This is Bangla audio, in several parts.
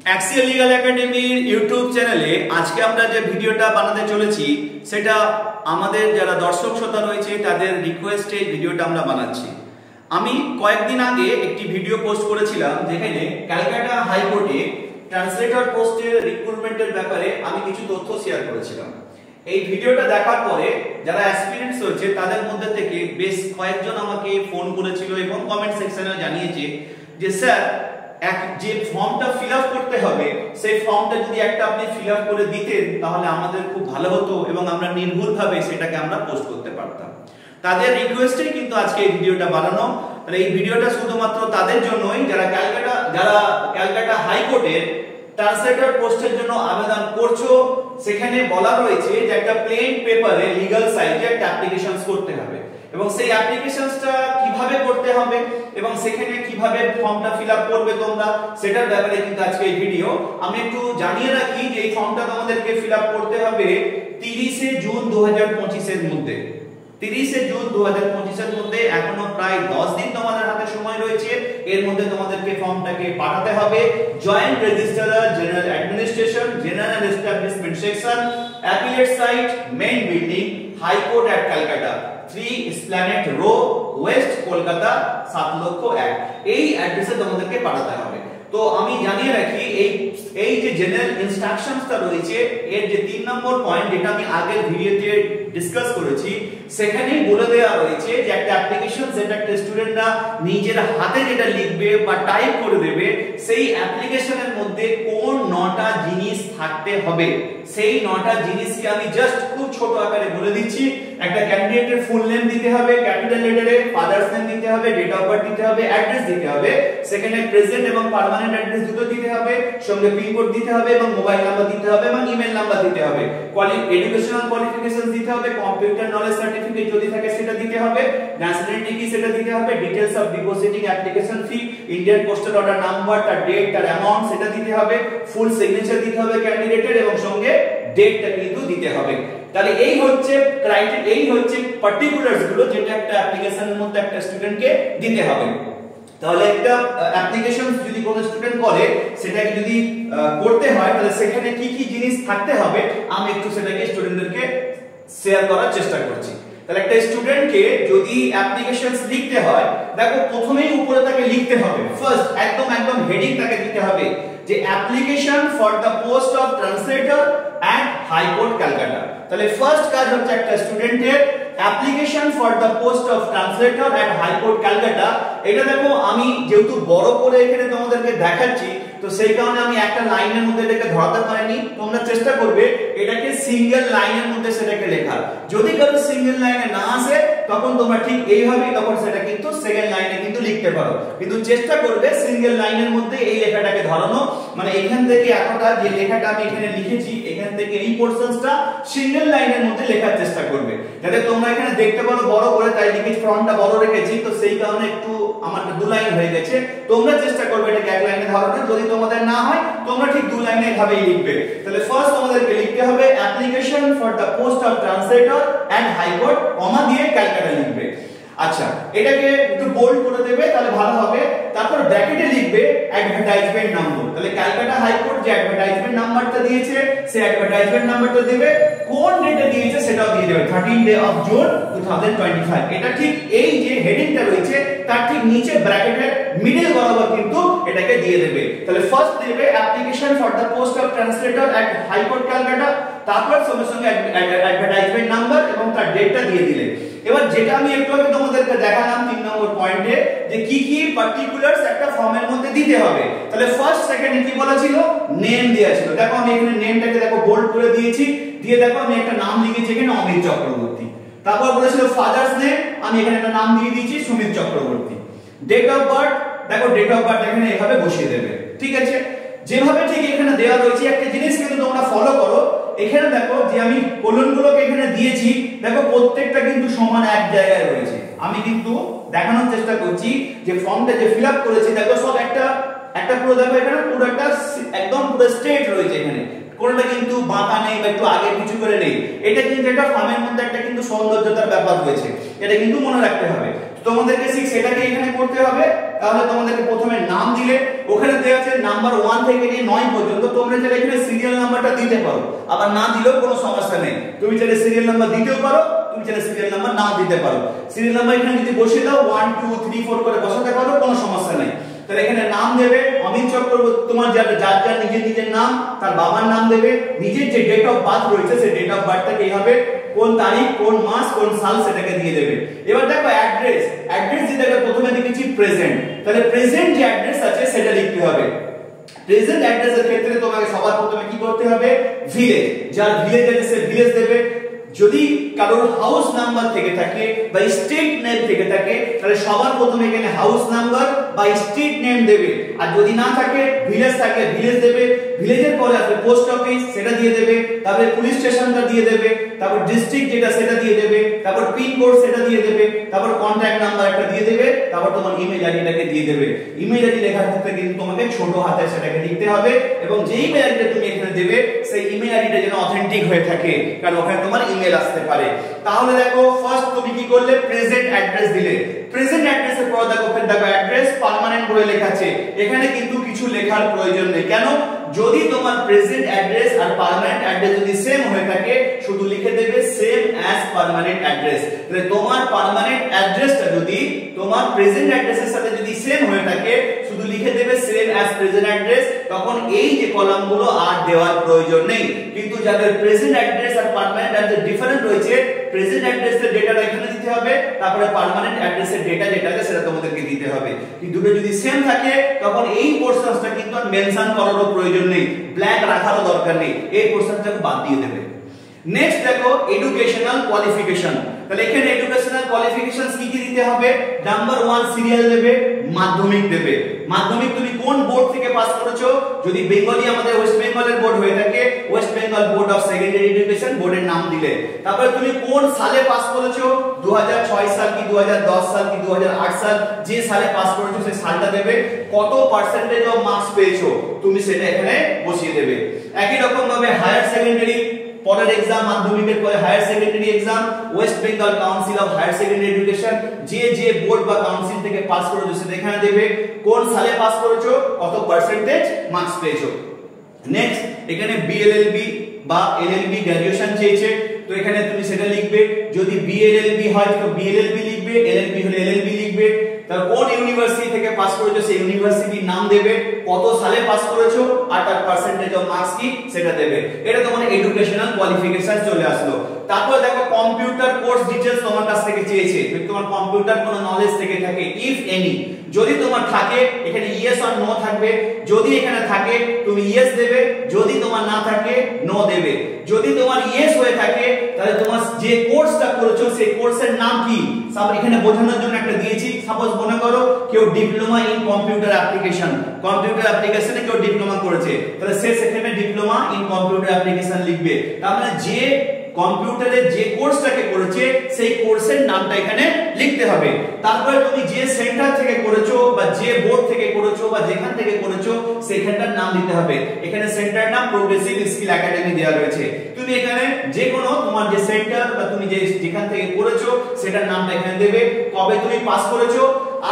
অ্যাক্সিয়াল লিগ্যাল একাডেমির ইউটিউব চ্যানেলে আজকে আমরা যে ভিডিওটা বানাতে চলেছি সেটা আমাদের যারা দর্শক শ্রোতা রয়েছে তাদের রিকোয়েস্টে ভিডিওটা আমরা বানাচ্ছি। আমি কয়েকদিন আগে একটি ভিডিও পোস্ট করেছিলাম যেখানে ক্যালকাটা হাইকোর্টে ট্রান্সলেটর পোস্টের রিক্রুটমেন্টের ব্যাপারে আমি কিছু তথ্য শেয়ার করেছিলাম। এই ভিডিওটা দেখার পরে যারা অ্যাসপিরেন্টস রয়েছে তাদের মধ্যে থেকে বেশ কয়েকজন আমাকে ফোন করেছিল এবং কমেন্ট সেকশনে জানিয়েছে যে স্যার যে ফর্মটা ফিল আপ করতে হবে সেই ফর্মটা যদি একটা আপনি ফিল আপ করে দিতেন তাহলে আমাদের খুব ভালো হতো এবং আমরা নির্ভুলভাবে সেটাকে আমরা পোস্ট করতে পারতাম। তাদের রিকোয়েস্টেই কিন্তু আজকে এই ভিডিওটা বানানো। তাহলে এই ভিডিওটা শুধুমাত্র তাদের জন্যই যারা ক্যালকাটা হাইকোর্টের ট্রান্সলেটর পোস্টের জন্য আবেদন করছো। সেখানে বলা রয়েছে যে একটা প্লেন পেপারে লিগ্যাল সাইজে একটা অ্যাপ্লিকেশন করতে হবে এবং সেই অ্যাপ্লিকেশনটা কিভাবে করতে হবে এবং সেখানে কিভাবে ফর্মটা ফিল আপ করবে তোমরা সেটার ব্যাপারে কিন্তু আজকে এই ভিডিও। আমি একটু জানিয়ে রাখি যে এই ফর্মটা তোমাদেরকে ফিল আপ করতে হবে 30শে জুন 2025 এর মধ্যে। 30শে জুন 2025 এর মধ্যে এখনো প্রায় 10 দিন তোমাদের হাতে সময় রয়েছে। এর মধ্যে তোমাদেরকে ফর্মটাকে পাঠাতে হবে joint registrar general administration general establishment section appellate side main building high court at Calcutta 3 Esplanade Row West Kolkata 7,01,000 এই অ্যাড্রেসে তোমাদেরকে পাঠাতে হবে। তো আমি জানিয়ে রাখি এই যে জেনারেল ইনস্ট্রাকশনসটা রয়েছে এর যে 3 নম্বর পয়েন্ট যেটা আমি আগের ভিডিওতে ডিসকাস করেছি সেখানেই বলে দেওয়া রয়েছে যে একটা অ্যাপ্লিকেশন যেটা একটা স্টুডেন্টরা নিজের হাতে যেটা লিখবে বা টাইপ করে দেবে সেই অ্যাপ্লিকেশনের মধ্যে কোন 9টা জিনিস থাকতে হবে সেই 9টা জিনিসকে আমি জাস্ট খুব ছোট আকারে বলে দিচ্ছি। একটা ক্যান্ডিডেটের ফুল নেম দিতে হবে ক্যাপিটাল লেটারে, ফাদার্স নেম দিতে হবে, ডেট অফ বার্থ দিতে হবে, অ্যাড্রেস দিতে হবে, সেখানে প্রেজেন্ট এবং পার্মানেন্ট অ্যাড্রেস দুটো দিতে হবে, সঙ্গে পিন কোড দিতে হবে এবং মোবাইল নাম্বার দিতে হবে এবং ইমেল নাম্বার দিতে হবে, এডুকেশনাল কোয়ালিফিকেশন দিতে হবে, কম্পিউটার নলেজ সার্টিফিকেট যদি থাকে সেটা দিতে হবে, ন্যাশনালিটি কি সেটা দিতে হবে, details of depositing application fee, Indian postal order number, তার ডেট, তার অ্যামাউন্ট সেটা দিতে হবে, ফুল সিগনেচার দিতে হবে ক্যান্ডিডেটের এবং সঙ্গে ডেটটা কিন্তু দিতে হবে। তাহলে এই হচ্ছে ক্রাইটেরিয়া, এই হচ্ছে পার্টিকুলারস গুলো যেটা একটা অ্যাপ্লিকেশনের মধ্যে একটা স্টুডেন্টকে দিতে হবে। তাহলে একটা অ্যাপ্লিকেশন যদি কোনো স্টুডেন্ট করে সেটাকে যদি করতে হয় তাহলে সেখানে কি কি জিনিস থাকতে হবে আমি একটু সেটাকে স্টুডেন্টদেরকে শেয়ার করার চেষ্টা করছি। তাহলে একটা স্টুডেন্টকে যদি অ্যাপ্লিকেশনস লিখতে হয় দেখো প্রথমেই উপরে তাকে লিখতে হবে ফার্স্ট একদম হেডিং তাকে দিতে হবে যে application for the post of translator at high court Calcutta. তাহলে ফার্স্ট কাজ হচ্ছে একটা স্টুডেন্টের application for the post of translator at high court Calcutta. এটা দেখো আমি যেহেতু বড় করে এখানে তোমাদেরকে দেখাচ্ছি তো সেই কারণে আমি একটা লাইনের মধ্যে এটাকে ধরাতে পারিনি। তোমরা চেষ্টা করবে এটাকে সিঙ্গেল লাইনের মধ্যে সেটাকে লেখার। যদি কারো সিঙ্গেল লাইনে না আসে তখন তোমরা ঠিক এইভাবে তখন সেটা কিন্তু সেকেন্ড লাইনে কিন্তু লিখতে পারো, কিন্তু চেষ্টা করবে সিঙ্গেল লাইনের মধ্যে এই লেখাটাকে ধরানো। মানে এখান থেকে এতটা যে লেখাটা আমি এখানে লিখেছি এখান থেকে এই পোরশনসটা সিঙ্গেল লাইনের মধ্যে লেখার চেষ্টা করবে যাতে তোমরা এখানে দেখতে পারো বড় করে, তাই লিখেছি ফ্রন্টটা বড় রেখেছি তো সেই কারণে একটু আমার 2 লাইন হয়ে গেছে। তোমরা চেষ্টা করবে এটাকে এক লাইনে ধরানোর, যদি তোমাদের না হয় তোমরা ঠিক 2 লাইনে এভাবেই লিখবে। তাহলে ফার্স্ট তোমাদেরকে লিখতে হবে application for the post of translator at high court comma দিয়ে ক্যালকাটা লিখবে। আচ্ছা এটাকে একটু বোল্ড করে দেবে তাহলে ভালো হবে। তারপর ব্র্যাকেটে লিখবে অ্যাডভার্টাইজমেন্ট নম্বর। তাহলে ক্যালকাটা হাইকোর্ট যে অ্যাডভার্টাইজমেন্ট নাম্বারটা দিয়েছে সেই অ্যাডভার্টাইজমেন্ট নাম্বারটা দেবে, কোন ডেটে দিয়েছে সেটাও দিয়ে দেবে 13 ডে অফ জুন 2025। এটা ঠিক এই যে হেডিংটা রয়েছে তার ঠিক নিচে ব্র্যাকেটের মিডল বরাবর কিন্তু এটাকে দিয়ে দেবে। তাহলে ফার্স্ট দেবে application for the post of translator at high court Calcutta, তারপর সঙ্গে সঙ্গে অ্যাডভার্টাইজমেন্ট নাম্বার এবং তার ডেটটা দিয়ে দিলে। এবার যেটা আমি একটু আগে তোমাদেরকে দেখালাম 3 নম্বর পয়েন্টে যে কি কি পার্টিকুলারস একটা ফর্মের মধ্যে দিতে হবে। তাহলে ফার্স্ট সেকেন্ডে কি বলা ছিল নেম দেয়া ছিল। দেখো আমি এখানে নেমটাকে দেখো বোল্ড করে দিয়েছি, দিয়ে দেখো আমি একটা নাম লিখেছি এখানে অমিত চক্রবর্তী। তারপর বলেছিল ফাদার্স নেম, আমি এখানে একটা নাম দিয়ে দিয়েছি Sumit Chakraborty. Date of birth দেখো ডেট অফ বার্থ এখানে এভাবে বসিয়ে দেবে, ঠিক আছে। যেভাবে ঠিক এখানে দেওয়া রয়েছে একটা জিনিস কিন্তু তোমরা ফলো করো। এখানে দেখো যে আমি কোলনগুলোকে এখানে দিয়েছি দেখো প্রত্যেকটা কিন্তু সমান এক জায়গায় রয়েছে। আমি কিন্তু দেখানোর চেষ্টা করছি যে ফর্মটা যে ফিল আপ করেছি দেখো সব একটা পুরো দেখো এখানে পুরো একটা একদম পুরো স্ট্রেট রয়েছে, এখানে কোনটা কিন্তু বাঁকা নেই বা একটু আগে কিছু করে নেই। এটা কিন্তু একটা ফর্মের মধ্যে একটা কিন্তু সৌন্দর্যতার ব্যাপার রয়েছে, এটা কিন্তু মনে রাখতে হবে। তোমাদেরকে ঠিক সেটাকে এখানে করতে হবে। তাহলে তোমাদেরকে প্রথমে নাম দিলে ওখানে দেওয়া আছে নাম্বার 1 থেকে নিয়ে 9 পর্যন্ত। তোমরা চাইলে এখানে সিরিয়াল নাম্বারটা দিতে পারো, আবার না দিলেও কোনো সমস্যা নেই। তুমি চাইলে সিরিয়াল নাম্বার দিতেও পারো, তুমি চাইলে সিরিয়াল নাম্বার নাও দিতে পারো। সিরিয়াল নাম্বার এখানে যদি বসিয়ে দাও 1 2 3 4 করে বসাতে পারো, কোনো সমস্যা নেই। তাহলে এখানে নাম দেবে অমিত চক্রবর্তী, তোমার যার নিজের নাম, তার বাবার নাম দেবে, নিজের যে ডেট অফ বার্থ রয়েছে সেই ডেট অফ বার্থটাকে এইভাবে কোন তারিখ, কোন মাস, কোন সাল সেটাকে দিয়ে দেবে। এবার দেখো অ্যাড্রেস যেটা প্রথমে দেখেছি প্রেজেন্ট, তাহলে প্রেজেন্ট যে অ্যাড্রেস আছে সেটা লিখতে হবে। প্রেজেন্ট অ্যাড্রেসের ক্ষেত্রে তোমাকে সবার প্রথমে কি করতে হবে, ভিলেজ, যার ভিলেজ আছে সে ভিলেজ দেবে। যদি কারোর হাউস নাম্বার থেকে থাকে বা স্ট্রিট নেম থেকে থাকে তাহলে সবার প্রথমে এখানে হাউস নাম্বার বা স্ট্রিট নেম দেবে। আর যদি না থাকে ভিলেজ থাকে ভিলেজ দেবে। ভিলেজের পরে আসবে পোস্ট অফিস, সেটা দিয়ে দেবে। তারপরে পুলিশ স্টেশনটা দিয়ে দেবে। তারপর ডিস্ট্রিক্ট যেটা সেটা দিয়ে দেবে। তারপর পিন কোড সেটা দিয়ে দেবে। তারপর কন্টাক্ট নাম্বার একটা দিয়ে দেবে। তারপর তোমার ইমেল আইডিটাকে দিয়ে দেবে। ইমেল আইডি লেখার ক্ষেত্রে কিন্তু তোমাকে ছোট হাতে সেটাকে লিখতে হবে, এবং যেই ইমেল আইডিটা তুমি এখানে দেবে সেই ইমেল আইডিটা যেন অথেন্টিক হয়ে থাকে, কারণ ওখানে তোমার ইমেল আসতে পারে। তাহলে দেখো ফার্স্ট তুমি কি করলে, প্রেজেন্ট অ্যাড্রেস দিলে। প্রেজেন্ট অ্যাড্রেসের পর দেখো অ্যাড্রেস পার্মানেন্ট বলে লেখা আছে। এখানে কিন্তু কিছু লেখার প্রয়োজন নেই। কেন? যদি তোমার প্রেজেন্ট অ্যাড্রেস আর পার্মানেন্ট অ্যাড্রেস যদি সেম হয়ে থাকে শুধু লিখে দেবে সেম অ্যাজ পার্মানেন্ট অ্যাড্রেস। তাহলে তোমার পার্মানেন্ট অ্যাড্রেসটা যদি তোমার প্রেজেন্ট অ্যাড্রেসের সাথে যদি সেম হয়ে থাকে শুধু লিখে দেবে সেম অ্যাজ প্রেজেন্ট অ্যাড্রেস। তখন এই যে কলামগুলো আর দেওয়ার প্রয়োজন নেই। কিন্তু যাদের প্রেজেন্ট অ্যাড্রেস আর পার্মানেন্ট অ্যাড্রেস ডিফারেন্ট রয়েছে, প্রেজেন্ট অ্যাড্রেসের ডেটাটা এখানে দিতে হবে, তারপরে পার্মানেন্ট অ্যাড্রেসের ডেটা যেটা আছে সেটা তোমাদেরকে দিতে হবে। কিন্তু দুটো যদি সেম থাকে তখন এই পোরশনটা কিন্তু আর মেনশন করারও প্রয়োজন নেই, ব্ল্যাঙ্ক রাখারও দরকার নেই, এই পোরশনটাকে বাদ দিয়ে দেবে। নেক্সট দেখো এডুকেশনাল কোয়ালিফিকেশন। তাহলে এখানে এডুকেশনাল কোয়ালিফিকেশনস কি কি দিতে হবে? নাম্বার 1 সিরিয়াল দেবে, মাধ্যমিক দেবে। মাধ্যমিক তুমি কোন বোর্ড থেকে পাস করেছো? যদি বেঙ্গলি আমাদের ওয়েস্ট বেঙ্গলের বোর্ড হয়ে থাকে West Bengal board of secondary education, বোর্ডের নাম দিলে। তারপরে তুমি কোন সালে পাস করেছো, 2006 সাল কি 2010 সাল কি 2008 সাল, যে সালে পাস করেছো সেই সালটা দেবে। কত পার্সেন্টেজ অফ মার্কস পেয়েছো তুমি সেটা এখানে বসিয়ে দেবে। একই রকম ভাবে হায়ার সেকেন্ডারি পরের এক্সাম, মাধ্যমিকের পরে higher secondary exam, West Bengal Council of Higher Secondary Education, যে বোর্ড বা কাউন্সিল থেকে পাস করেছো সেটা এখানে দেবে। কোন সালে পাস করেছো, কত পার্সেন্টেজ মার্কস পেয়েছো। নেক্সট এখানে বিএলএলবি বা এলএলবি গ্র্যাজুয়েশন চেয়েছে, তো এখানে তুমি সেটা লিখবে। যদি বিএলএলবি হয় তো বিএলএলবি লিখবে, এলএলবি হলে এলএলবি লিখবে। তার কোন ইউনিভার্সিটি থেকে পাস করেছো সেই ইউনিভার্সিটির নাম দেবে, কত সালে পাস করেছো আর তার পার্সেন্টেজ অফ মার্কস কি সেটা দেবে। এটা তোমার এডুকেশনাল কোয়ালিফিকেশন চলে আসলো। তারপর দেখো কম্পিউটার কোর্স ডিটেইলস তোমার কাছ থেকে চেয়েছে। যদি তোমার কম্পিউটার কোনো নলেজ থেকে থাকে, ইফ এনি, যদি তোমার থাকে এখানে ইয়েস অর নো থাকবে। যদি এখানে থাকে তুমি ইয়েস দেবে, যদি তোমার না থাকে নো দেবে। যদি তোমার ইয়েস হয়ে থাকে তাহলে তোমার যে কোর্সটা করেছো সেই কোর্সের নাম কি সব এখানে বোঝানোর জন্য একটা দিয়েছি। সাপোজ মনে করো কেউ diploma in computer application, computer অ্যাপ্লিকেশনে কেউ ডিপ্লোমা করেছে, তাহলে সে সেখানে ডিপ্লোমা ইন কম্পিউটার অ্যাপ্লিকেশন লিখবে। তার মানে যে কম্পিউটারের যে কোর্সটাকে করেছে সেই কোর্সের নামটা এখানে লিখতে হবে। তারপরে তুমি যে সেন্টার থেকে করেছো বা যে বোর্ড থেকে করেছো বা যেখান থেকে করেছো সেখানটার নাম দিতে হবে। এখানে সেন্টার নাম প্রোগ্রেসিভ স্কিল একাডেমি দেওয়া রয়েছে। তুমি এখানে যে কোনো তোমার যে সেন্টার বা তুমি যেখান থেকে করেছো সেটার নামটা এখানে দেবে, কবে তুমি পাস করেছো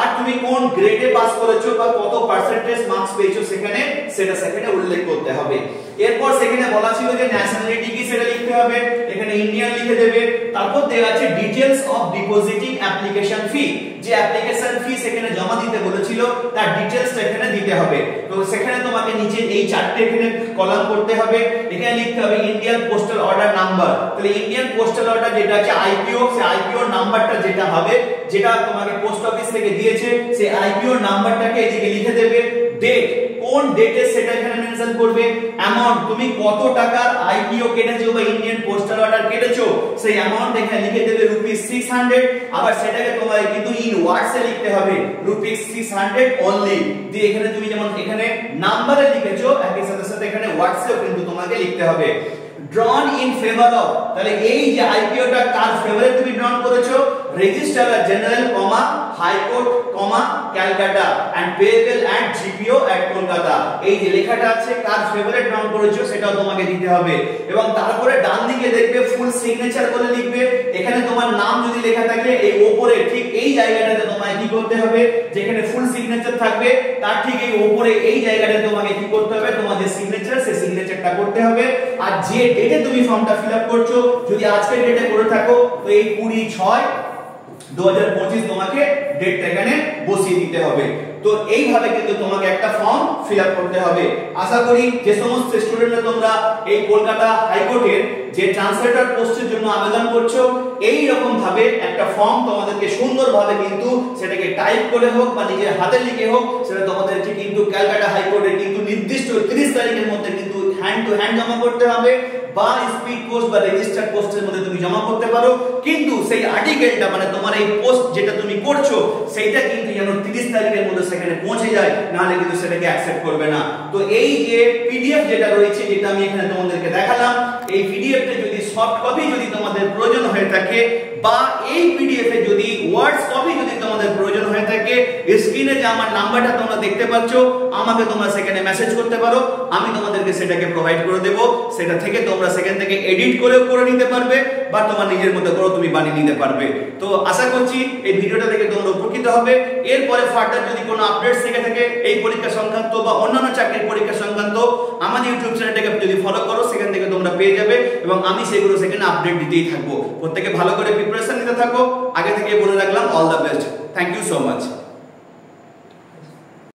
আর তুমি কোন গ্রেডে পাস করেছো বা কত পার্সেন্টেজ মার্কস পেয়েছো সেখানে সেটা উল্লেখ করতে হবে। এরপর সেখানে বলা ছিল যে ন্যাশনালিটি কি সেটা লিখতে হবে, এখানে ইন্ডিয়ান লিখে দেবে। তারপর দেওয়া আছে details of depositing application fee, যে অ্যাপ্লিকেশন ফি সেখানে জমা দিতে বলেছিল তার ডিটেইলসটা এখানে দিতে হবে। তো সেখানে তোমাকে নিচে এই চারটে এখানে কলাম করতে হবে। এখানে লিখতে হবে ইন্ডিয়ান পোস্টাল অর্ডার নাম্বার। তাহলে ইন্ডিয়ান পোস্টাল অর্ডার যেটা আছে আইপিও, সেই আইপিও নাম্বারটা যেটা হবে, যেটা তোমাকে পোস্ট অফিস থেকে দিয়েছে সেই আইপিও নাম্বারটাকে এদিকে লিখে দেবে। ডেট, কোন ডেটে সেটা এখানে মেনশন করবে। অ্যামাউন্ট, তুমি কত টাকার আইপিও কেটেছো বা ইন্ডিয়ান পোস্টাল অর্ডার কেটেছো সেই অ্যামাউন্ট এখানে লিখে দেবে ₹600। আবার সেটাকে তোমাকে কিন্তু ইন ওয়ার্ডস এ লিখতে হবে ₹600 অনলি। দিয়ে এখানে তুমি যেমন এখানে নাম্বারে লিখেছো একই সাথে সাথে এখানে ওয়ার্ডস এও কিন্তু তোমাকে লিখতে হবে। drawn in favor of, তাহলে এই যে আইপিওটা কার ফেভারে তুমি ড্রন করেছো, registrar general high court comma Calcutta and payable at GPO at Kolkata. এই যে লেখাটা আছে কার ফেভারিট নাম করেছো সেটাও তোমাকে দিতে হবে এবং তারপরে ডান দিকে দেখবে ফুল সিগনেচার বলে লিখবে। এখানে তোমার নাম যদি লেখা থাকে এই উপরে ঠিক এই জায়গাটাতে তোমায় কি করতে হবে, যেখানে ফুল সিগনেচার থাকবে তার ঠিক এই উপরে এই জায়গাটাতে তোমাকে কি করতে হবে, তোমার যে সিগনেচার সেই সিগনেচারটা করতে হবে। আর যে ডেটে তুমি ফর্মটা ফিলআপ করছো, যদি আজকের ডেটে করে থাকো তো এই 20/6/2025 তোমাকে ডেটটা এখানে বসিয়ে দিতে হবে। তো এইভাবে কিন্তু তোমাকে একটা ফর্ম ফিলআপ করতে হবে। আশা করি যে সমস্ত স্টুডেন্টরা তোমরা এই কলকাতা হাইকোর্টের যে ট্রান্সলেটর পোস্টের জন্য আবেদন করছো, এই রকম ভাবে একটা ফর্ম তোমাদেরকে সুন্দরভাবে কিন্তু সেটাকে টাইপ করে হোক বা নিজের হাতে লিখে হোক, সেটা তোমাদেরকে কিন্তু ক্যালকাটা হাইকোর্টের কিন্তু নির্দিষ্ট 30 তারিখের মধ্যে কিন্তু হ্যান্ড টু হ্যান্ড জমা করতে হবে বা স্পিড পোস্ট বা রেজিস্টার্ড পোস্টের মধ্যে তুমি জমা করতে পারো। কিন্তু সেই আর্টিকেলটা মানে তোমার এই পোস্ট যেটা তুমি করছো সেইটা কিন্তু যেন 30 তারিখের মধ্যে সেখানে পৌঁছে যায়, নাহলে কিন্তু সেটাকে অ্যাকসেপ্ট করবে না। তো এই যে পিডিএফ যেটা রয়েছে, যেটা আমি এখানে তোমাদেরকে দেখালাম, এই পিডিএফটা যদি সফট কপি যদি তোমাদের প্রয়োজন হয়ে থাকে বা এই পিডিএফ এ যদি ওয়ার্ডস কপি যদি তোমাদের প্রয়োজন হয়ে থাকে, স্ক্রিনে যে আমার নাম্বারটা তোমরা দেখতে পাচ্ছ, আমাকে তোমরা সেখানে মেসেজ করতে পারো, আমি তোমাদেরকে সেটাকে প্রোভাইড করে দেব। সেটা থেকে তোমরা সেখান থেকে এডিট করেও করে নিতে পারবে বা তোমার নিজের মতো করে তুমি বানিয়ে নিতে পারবে। তো আশা করছি এই ভিডিওটা থেকে তোমরা উপকৃত হবে। এরপরে ফার্দার যদি কোনো আপডেটস থেকে থাকে এই পরীক্ষা সংক্রান্ত বা অন্যান্য চাকরির পরীক্ষা সংক্রান্ত, আমাদের ইউটিউব চ্যানেলটাকে যদি ফলো করো সেখান থেকে তোমরা পেয়ে যাবে এবং আমি সেগুলো সেখানে আপডেট দিতেই থাকবো। প্রত্যেকে ভালো করে প্রিপারেশন নিতে থাকো। আগে থেকে বলে রাখলাম, all the best. Thank you so much.